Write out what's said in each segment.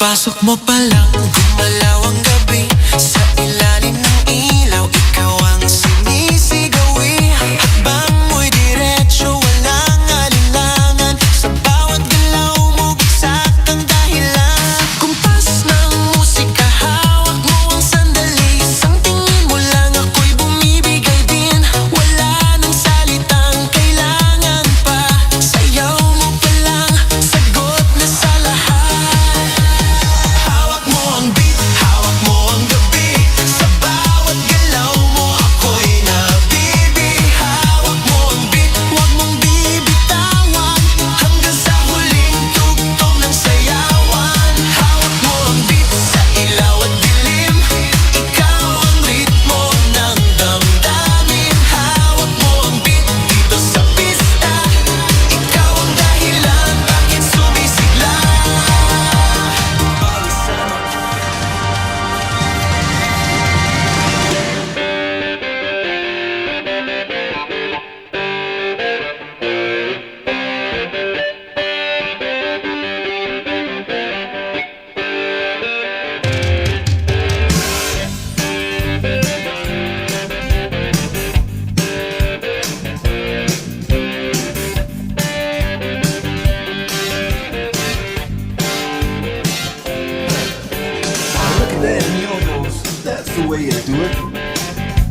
Pagpasok mo pa lang, gumalaw ang gabi. Sa ilalim ng ilaw, ikaw ang sinisigawi. Hakbang mo'y diretso, walang alinlangan. Sa bawat galaw mo, bagsak ang dahilan. Kumpas ng musika, hawak mo ang sandali. Isang tingin mo lang, ako'y bumibigay din. Wala nang salitang kailangan pa. Sayaw mo pa lang, sagot na sa lahat. Hawak mo ang beat, hawak mo ang gabi. Sa bawat galaw mo, ako'y nabibi. Hawak mo ang beat, huwag mong bibitawan. Hanggang sa huling tugtog ng sayawan. Hawak mo ang beat, sa ilaw at dilim. Ikaw ang ritmo ng damdamin. Hawak mo ang beat, dito sa pista. Ikaw ang dahilan, bakit sumisigla. Look at that yo-yos, that's the way you do it.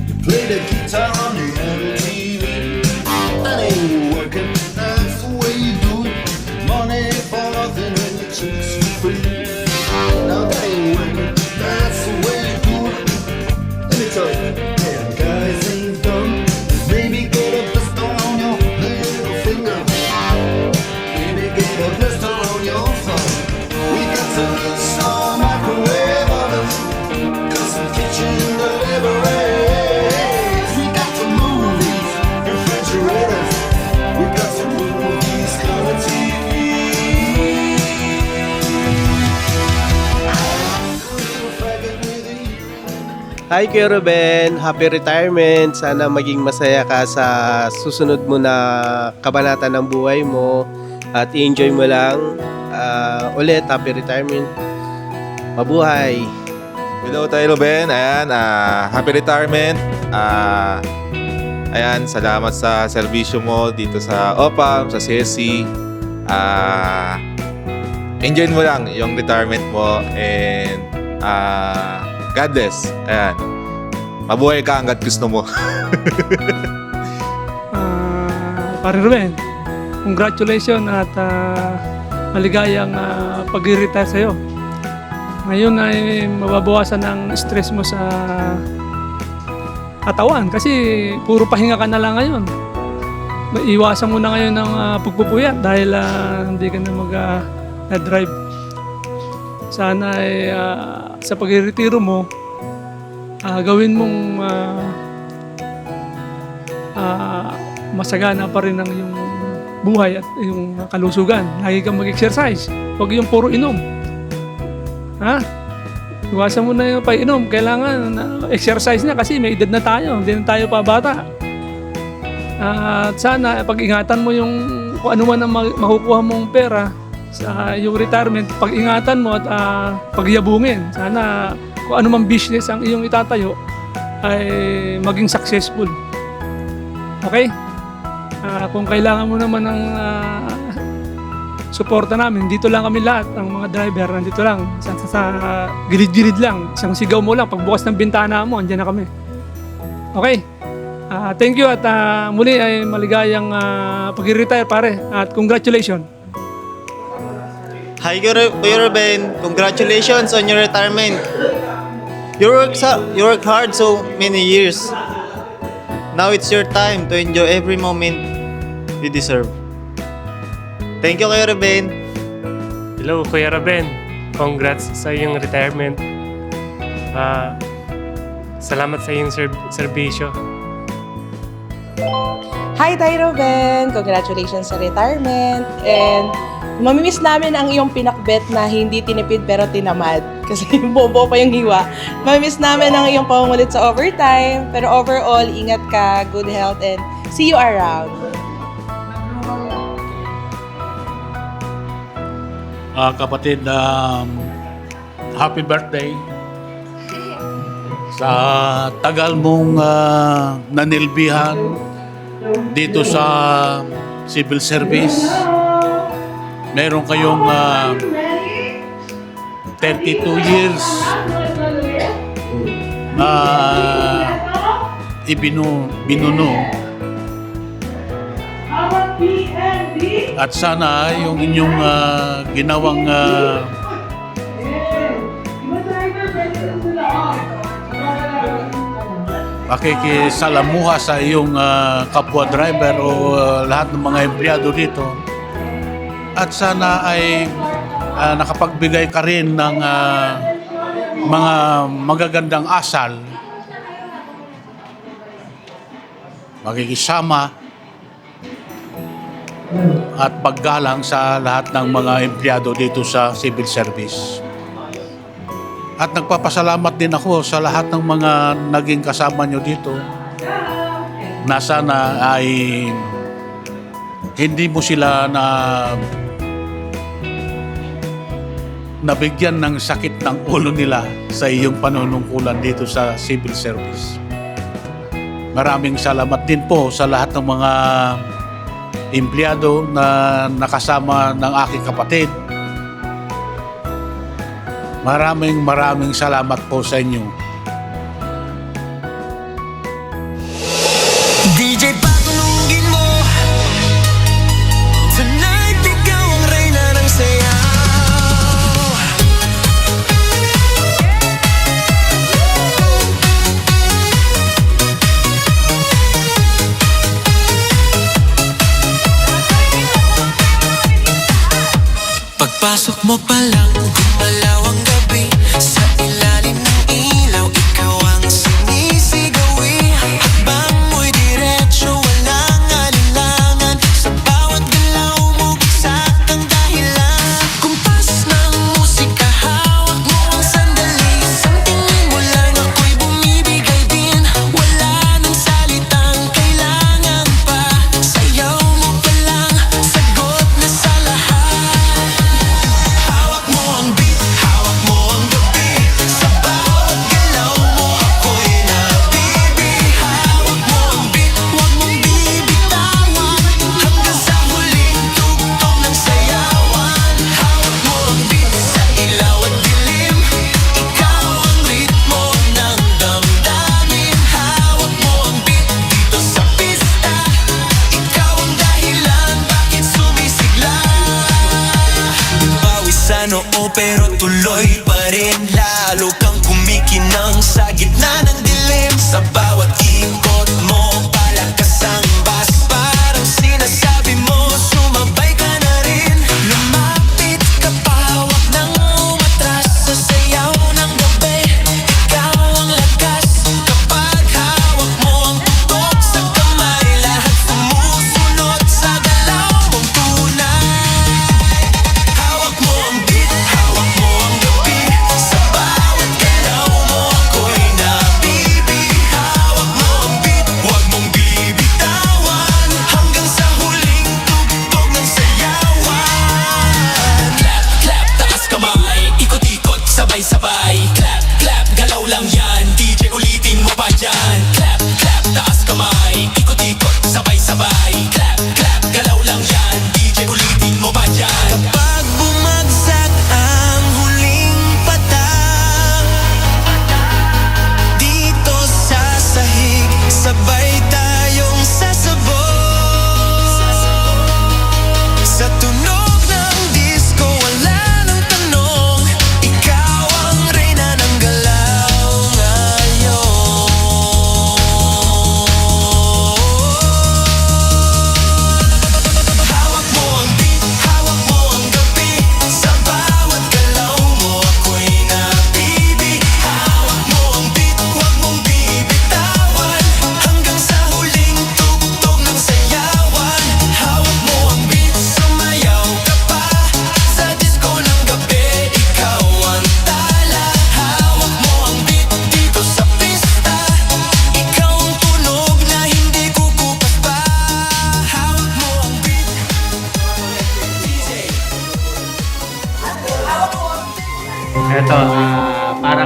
You play the guitar on the MTV. That ain't working, that's the way you do it. Money for nothing and your chicks for free. Now that ain't working, that's the way you do it. Let me tell you, damn guys ain't dumb. Maybe get a blister on your little finger. Maybe get a blister on your thumb. We got to install microwave ovens, custom kitchen deliveries. We got to move these refrigerators. We got to move these color TVs. Hi Kuya Ruben, happy retirement. Sana maging masaya ka sa susunod mo na kabanata ng buhay mo at i-enjoy mo lang ulit. Happy retirement. Mabuhay. Hello tayo Ruben, ayan, happy retirement. Ayan, salamat sa serbisyo mo dito sa OPAM, sa CSC. Enjoy mo lang yung retirement mo and God bless. Ayan, mabuhay ka hanggat gusto mo. Pare Ruben, congratulations at maligayang pag-retire sa'yo. Ngayon ay mababawasan ang stress mo sa katawan kasi puro pahinga ka na lang ngayon. Iwasan mo na ngayon ng pagpupuyat dahil hindi ka na mag-drive. Sana ay sa pag-retiro mo, gawin mong masagana pa rin ang iyong buhay at iyong kalusugan. Lagi kang mag-exercise. Huwag yung puro inom. Ha? Iwasan mo na yung painom. Kailangan exercise na kasi may edad na tayo. Hindi na tayo pa bata. At sana pag-ingatan mo yung kung ano man ang makukuha mong pera sa iyong retirement. Pag-ingatan mo at pagyabungin. Sana kung ano mang business ang iyong itatayo ay maging successful. Okay? Kung kailangan mo naman ng suporta namin, dito lang kami lahat, ang mga driver, nandito lang, sa gilid-gilid lang, isang sigaw mo lang, pagbukas ng bintana mo, andyan na kami. Okay? Thank you at muli ay maligayang pag-retire pare at congratulations. Hi Kuya Ruben, congratulations on your retirement. You work hard so many years. Now it's your time to enjoy every moment you deserve. Thank you Kuya Ruben. Hello Kuya Ruben, congrats sa iyong retirement. Salamat sa iyong serbisyo. Hi Tay Ruben! Congratulations sa retirement. And mamimiss namin ang iyong pinakbet na hindi tinipid pero tinamad. Kasi bobo pa yung hiwa. Mamimiss namin ang iyong pangungulit sa overtime. Pero overall, ingat ka, good health, and see you around. Kapatid, happy birthday. Sa tagal mong nanilbihan dito sa civil service, meron kayong 32 years na binuno. At sana yung inyong ginawang pakikisalamuha sa iyong kapwa driver o lahat ng mga empleyado dito. At sana ay nakapagbigay ka rin ng mga magagandang asal, makikisama at paggalang sa lahat ng mga empleyado dito sa civil service. At nagpapasalamat din ako sa lahat ng mga naging kasama nyo dito na sana ay hindi mo sila nabigyan ng sakit ng ulo nila sa iyong panunungkulan dito sa civil service. Maraming salamat din po sa lahat ng mga empleyado na nakasama ng aking kapatid. Maraming salamat po sa inyo. DJ patulugin mo. Tonight ikaw ang reyna ng sayaw. Pagpasok mo pa lang, gumalaw ang gabi. Sa ilalim ng ilaw, ikaw ang sinisigawi. Habang mo'y diretso, walang alinlangan. Sa bawat galaw mo, bagsak ang dahilan. Kumpas ng musika, hawak mo ang sandali. Isang tingin mo lang, ako'y bumibigay din. Wala nang salitang kailangan pa. Sayaw mo pa lang, sagot na sa lahat. Hawak mo ang beat, hawak mo ang gabi. Sa bawat galaw mo, ako'y nabibi. Hawak mo ang beat, huwag mong bibitawan. Hanggang sa huling tugtog ng sayawan. Hawak mo ang beat, sa ilaw at dilim. Ikaw ang ritmo ng damdamin. Hawak mo ang beat, dito sa pista. Ikaw ang dahilan, bakit sumisigla. Pawisan oo pero tuloy pa rin. Lalo kang kumikinang sa gitna ng dilim. Sa bawat ikot mo, palakas ang bas. Parang sinasabi mo, sumabay ka na rin. Lumapit ka pa, huwag nang umatras. Sa sayaw ng gabi, ikaw ang lakas. Kapag hawak mo ang tutok sa kamay, lahat sumusunod sa galaw mong tunay. Hawak mo ang beat, hawak mo ang gabi. Sa bawat galaw mo, ako'y nabibi. Hawak mo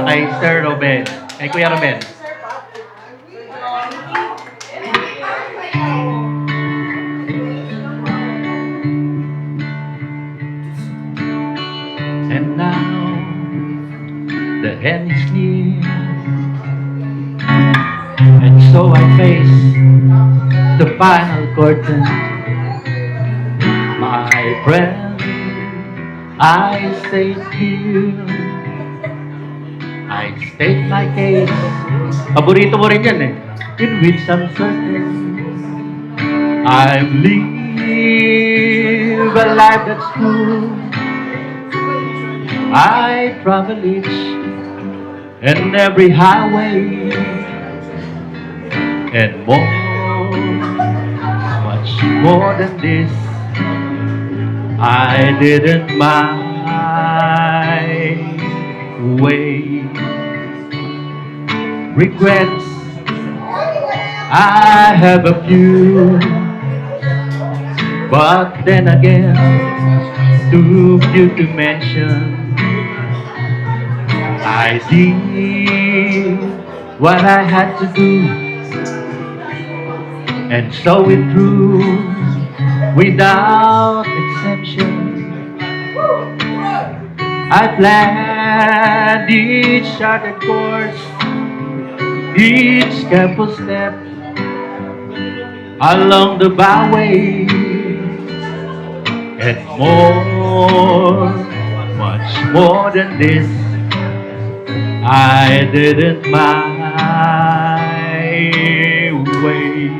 kay Sir Ruben. Kay Kuya Ruben. And now the end is near, and so I face the final curtain. My friend, I stayed here. I state my case. Paborito mo rin yan eh. In which I'm certain I've lived a life that's true. I travel each and every highway and more, much more than this. I didn't my way. Regrets, I have a few, but then again, too few to mention. I did what I had to do, and so it through without exception. I planned each charted course, each careful step along the byway, and more, much more than this, I didn't my way.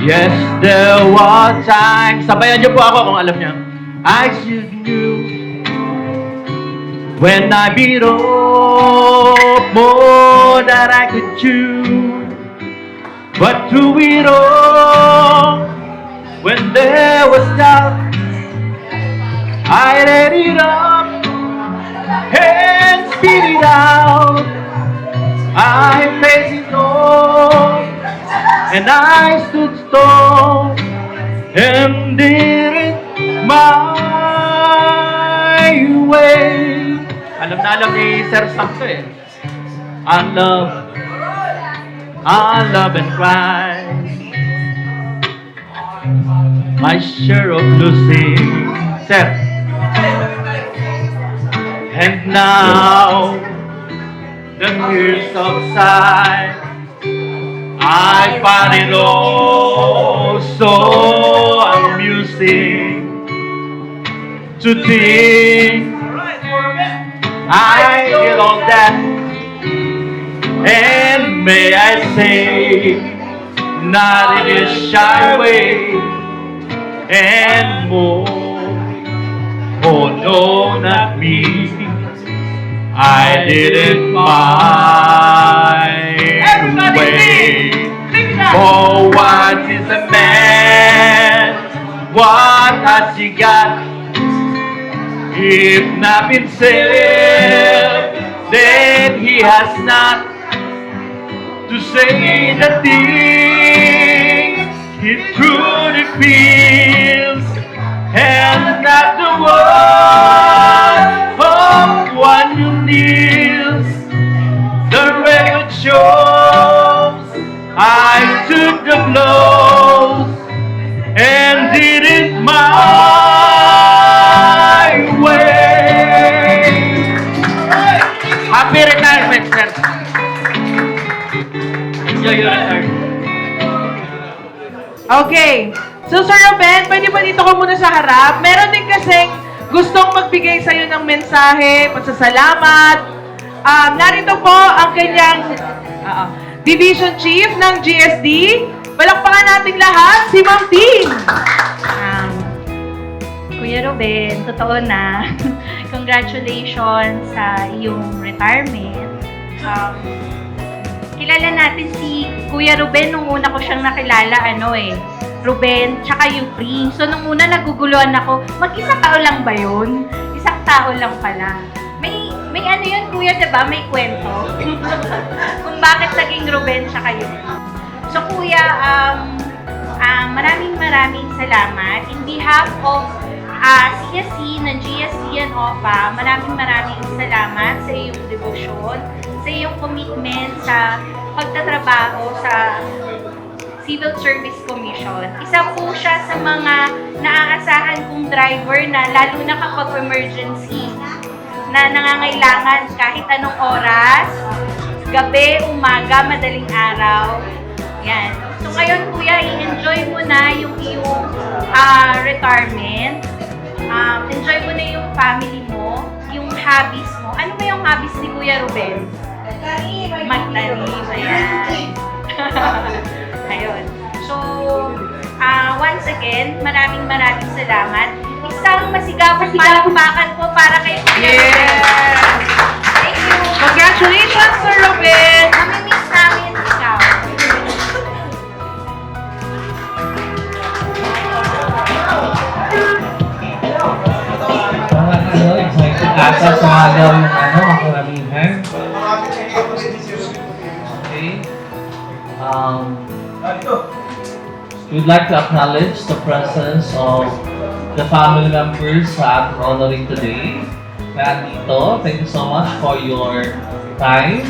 Yes, there were times, sabayan niyo po ako kung alam niyo, I should knew when I beat off more than I could chew. But through it all, when there was doubt, I let it up and spit it out. I faced it all, and I stood tall and did it my way. Alam na alam ni Sir Sam to eh. I love and cry. My share of losing, Sir. And now the years subside, I find it all so amusing to think I did all that, and may I say, not in a shy way, and more. Oh no, not me. I did it my way. For what is a man? What has he got? If not himself, then he has not to say the things he truly feels, and not the word of one who kneels. The record shows I took the blows and did it my way. Happy retirement, sir. Enjoy your retirement. Okay. So, Sir Ruben, pwede ba dito ka muna sa harap? Meron din kasing gustong magbigay sa'yo ng mensahe, pasasalamat. Narito po ang kanyang Division Chief ng GSD. Palakpakan natin lahat, si Ma'am Ting. Kuya Ruben, totoo na. Congratulations sa iyong retirement. Kilala natin si Kuya Ruben nung una ko siyang nakilala, Ruben, tsaka Yupri. So, nung una naguguluhan ako, mag-isang tao lang ba yun? Isang tao lang pala. May ano yun, kuya, diba? May kwento. Kung bakit naging Ruben tsaka Yupri. So, kuya, maraming salamat. In behalf of si Yasin ng GSC and OPA, maraming salamat sa iyong debosyon, sa iyong commitment sa pagtatrabaho sa Civil Service Commission. Isa po siya sa mga naaasahan kong driver na lalo na kapag emergency na nangangailangan kahit anong oras, gabi, umaga, madaling araw. Yan. So ngayon kuya, i-enjoy mo na yung iyong retirement. Enjoy mo na yung family mo, yung hobbies mo. Ano ba yung hobbies ni Kuya Ruben? Magtanim. Ayan. Ayun. So, once again, maraming salamat. Isang masigabong palakpakan po para kay Kuya Ruben. Thank you. Congratulations, Sir Ruben! Namimiss namin ikaw. Excited ata sa mga gawin ako karamihan. Okay. We'd like to acknowledge the presence of the family members sa ating honoring today. Nandito, thank you so much for your time.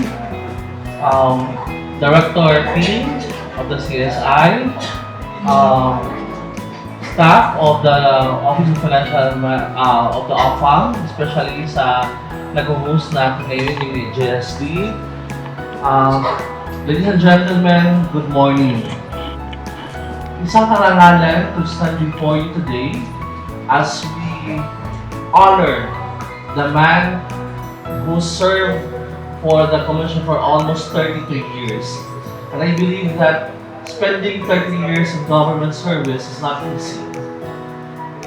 Director P of the CSI, staff of the Office of Financial of the OFAM, especially sa nag-host natin ngayon yung GSD. Ladies and gentlemen, good morning. Isang karangalan to stand before you today as we honor the man who served for the Commission for almost 32 years. And I believe that spending 30 years in government service is not easy.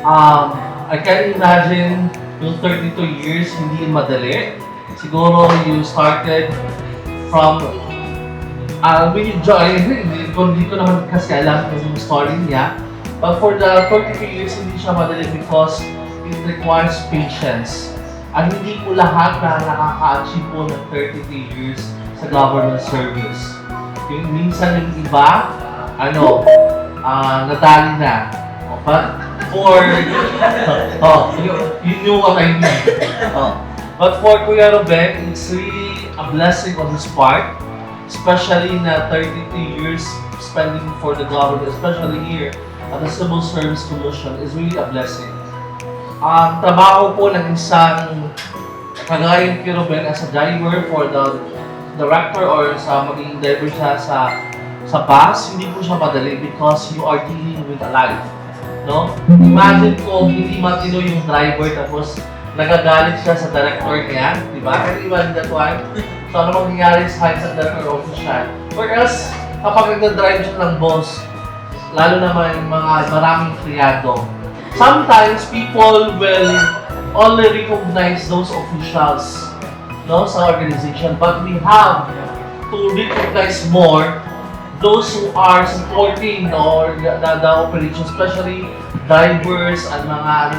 I can imagine yung 32 years hindi madali. Siguro you started from when you joined, hindi ko naman kasi alam yung story niya. But for the 32 years, hindi siya madali because it requires patience. At hindi po lahat na nakaka-achieve po ng 33 years sa government service. Yung minsan yung iba, nadali na. But for, you knew what I mean. But for Kuya Ruben, it's really a blessing on his part, especially na 33 years spending for the government, especially here at the Civil Service Commission, is really a blessing. Trabaho po ng isang kagaya ni Ruben as a driver for the director or sa maging driver siya sa bus, hindi po siya madali because you are dealing with a life. No? Imagine kung hindi matino yung driver tapos nagagalit siya sa director niya, di ba? Can you imagine that one? So ano mangyayari sa director or official? Or else, kapag nagda-drive siya ng boss, lalo naman maraming kriyado, sometimes people will only recognize those officials, no, sa organization, but we have to recognize more those who are supporting the operation, especially drivers and mga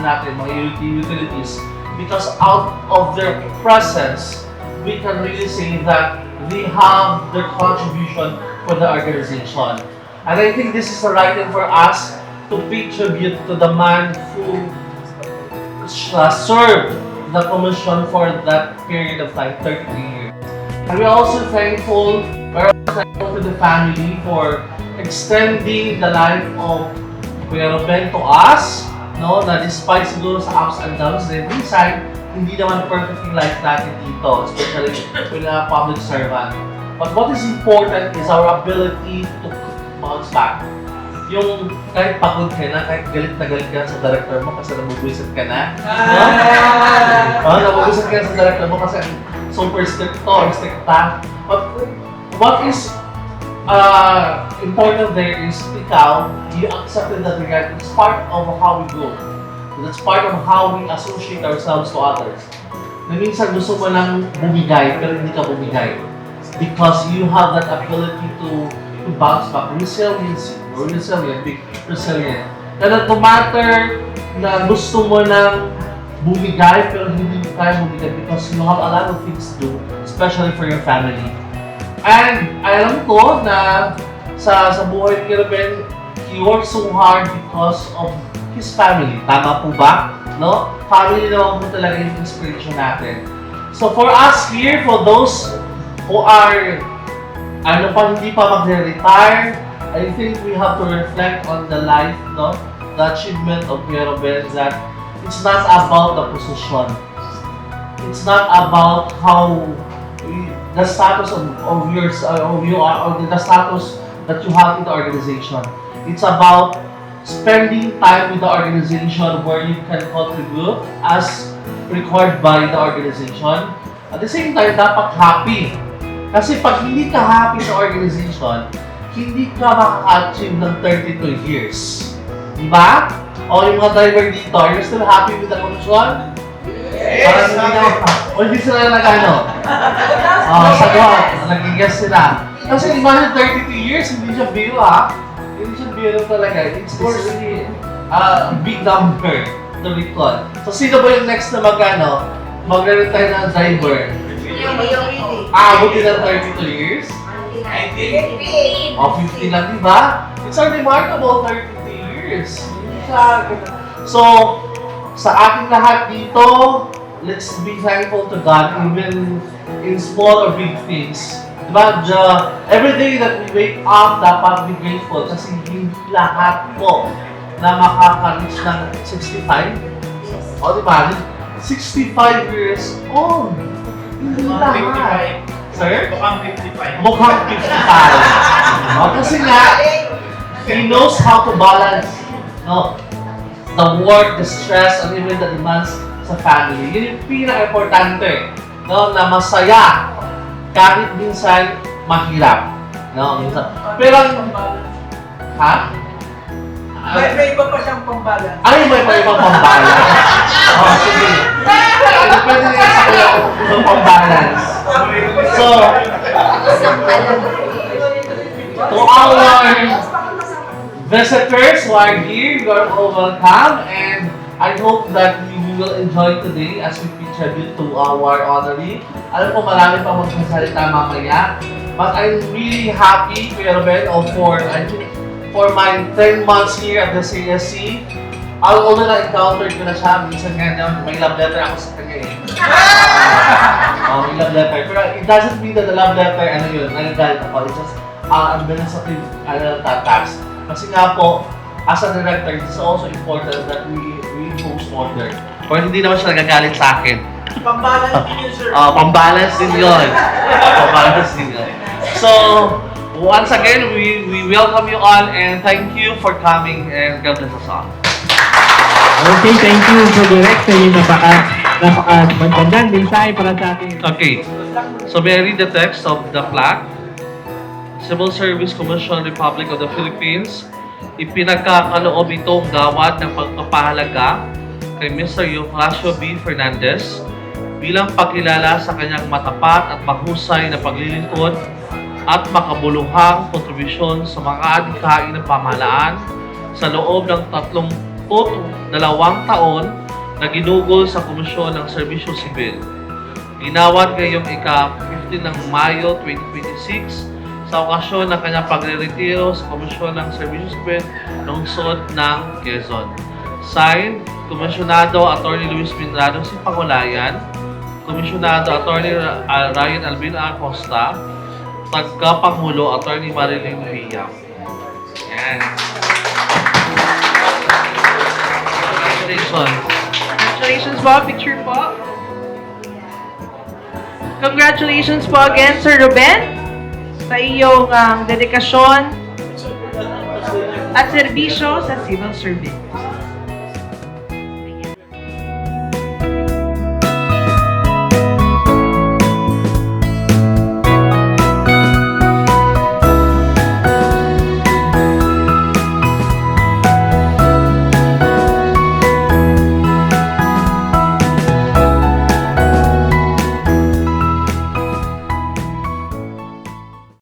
utilities, because out of their presence, we can really say that they have their contribution for the organization. And I think this is the right time for us to pay tribute to the man who served the commission for that period of time, 33 years. And we're also thankful to the family for extending the life of Kuya Ruben to us, no, na despite siguro sa ups and downs, minsan hindi naman perfect yung life natin dito, especially with a public servant. But what is important is our ability to bounce back. Yung kahit pagod ka na, kahit galit na galit ka sa director mo kasi nabubuisit ka na. Nabubuisit ka sa director mo kasi super strict ta. But what is important there is ikaw, you accepted that reality. It's part of how we go. That's part of how we associate ourselves to others. Na minsan gusto mo lang bumigay, pero hindi ka bumigay. Because you have that ability to bounce back. Resilient. Kaya no matter na gusto mo lang bumigay, pero hindi mo kaya bumigay because you have a lot of things to do, especially for your family. And alam ko na sa buhay ni Ruben, he worked so hard because of his family. Tama po ba? No? Family naman po talaga yung inspiration natin. So for us here, for those who are hindi pa magre-retire, I think we have to reflect on the life, no? The achievement of Kuya Ruben is that it's not about the position. It's not about how the status of yours, of you are, or the status that you have in the organization. It's about spending time with the organization where you can contribute as required by the organization. At the same time, dapat happy. Kasi pag hindi ka happy sa organization, hindi ka makaka-achieve ng 32 years. Diba? O yung mga driver dito, you're still happy with the condition? Yes! O hindi sila nag-ano? Sagot, nag-guess sila. Kasi imagine 32 years, hindi siya biro ha? Hindi siya biro talaga. It's really a big number to recall. So sino ba yung next na mag-retire na driver? Buti ng 32 years? 50 lang, di ba? It's a remarkable 32 years. So, sa ating lahat dito, let's be thankful to God even in small or big things. Diba? Every day that we wake up, dapat be grateful kasi hindi lahat po na makaka-reach ng 65. O diba? 65 years old. Hindi lahat. Sir? Mukhang 55. Mukhang 55. Kasi nga, he knows how to balance the work, the stress, and even the demands sa family. Yun yung pinaka-importante. Na masaya kahit minsan mahirap. Minsan. Pero, ha? May iba pa siyang pambalance. Ay, may ibang pambalance. Sige. Pwede rin sa kuya yung pambalance. So, to our visitors who are here, you are all welcome, and I hope that you will enjoy today as we pay tribute to our honoree. Alam ko marami pa magsasalita mamaya, but I'm really happy, Kuya Ruben, for my 10 months here at the CSC. Although na-encountered ko na siya, minsan nga may love letter ako sa kanya eh. May love letter. Pero it doesn't mean that the love letter, nagagalit ako. It's just administrative task. Kasi nga po, as a director, it's also important that we impose order. Or hindi naman siya nagagalit sa akin. Pambalance din yun, sir. Pambalance din yun. Pambalance din yun. So, once again, we welcome you all and thank you for coming and God bless us all. Okay, thank you for director yung napaka-magandang mensahe para sa atin. Okay, so may I read the text of the plaque? Civil Service Commission, Republic of the Philippines, ipinagkakaloob itong gawad ng pagpapahalaga kay Mr. Euphracio B. Fernandez bilang pagkilala sa kanyang matapat at mahusay na paglilingkod at makabuluhang kontribusyon sa mga adhikain ng pamahalaan sa loob ng 32 taon na ginugol sa Komisyon ng Serbisyo Sibil. Ginawad ngayong ika-15 ng Mayo 2026 sa okasyon ng kanyang pagre-retiro sa Komisyon ng Serbisyo Sibil lungsod ng Quezon. Signed, Komisyonado Atty. Luis Minrado si Pangulayan, Komisyonado Atty. Ryan Albino Acosta, Tagkapangulo Atty. Marilyn Villa. Yan. Congratulations. Congratulations po. Picture po. Congratulations po again, Sir Ruben, sa iyong dedikasyon at serbisyo sa civil service.